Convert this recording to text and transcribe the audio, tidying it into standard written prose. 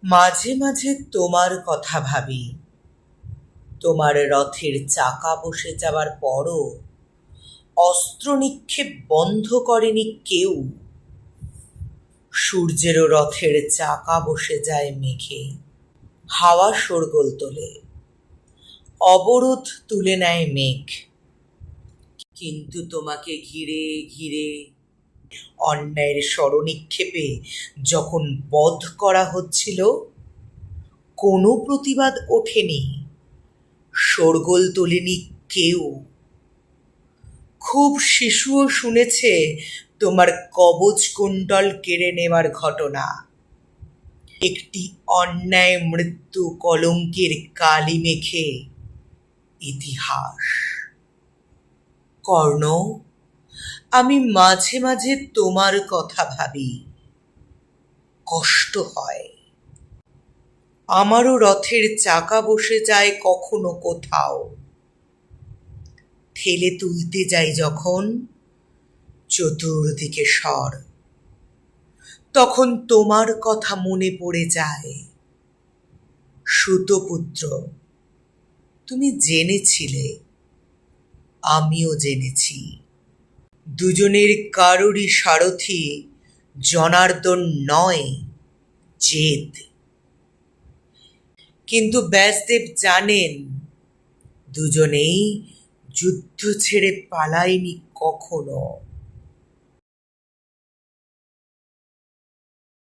মাঝে মাঝে তোমার কথা ভাবি। তোমার রথের চাকা বসে যাবার পরও অস্ত্র নিক্ষেপ বন্ধ করেনি কেউ। সূর্যেরও রথের চাকা বসে যায় মেঘে, হাওয়া শোরগোল তোলে, অবরোধ তুলে নেয় মেঘ। কিন্তু তোমাকে ঘিরে ঘিরে অন্যায়ের স্মরণিক্ষেপে যখন বধ করা হচ্ছিল, কোনো প্রতিবাদ ওঠেনি, শোরগোল তোলেনি কেউ। খুব শিশুও শুনেছে তোমার কবচ কুণ্ডল কেড়ে নেওয়ার ঘটনা, একটি অন্যায় মৃত্যু কলঙ্কের কালি মেখে ইতিহাস। কর্ণ, আমি মাঝে মাঝে তোমার কথা ভাবি, কষ্ট হয়। আমারও রথের চাকা বসে যায় কখনো কোথাও, ঠেলে তুলতে যাই যখন চতুর্দিকে স্বর, তখন তোমার কথা মনে পড়ে যায়। সুতপুত্র, তুমি জেনেছিলে, আমিও জেনেছি। দুজনের কারোরই সারথি জনার্দন নয়, জেদ। কিন্তু ব্যাসদেব জানেন, দুজনেই যুদ্ধ ছেড়ে পালায়নি কখনো।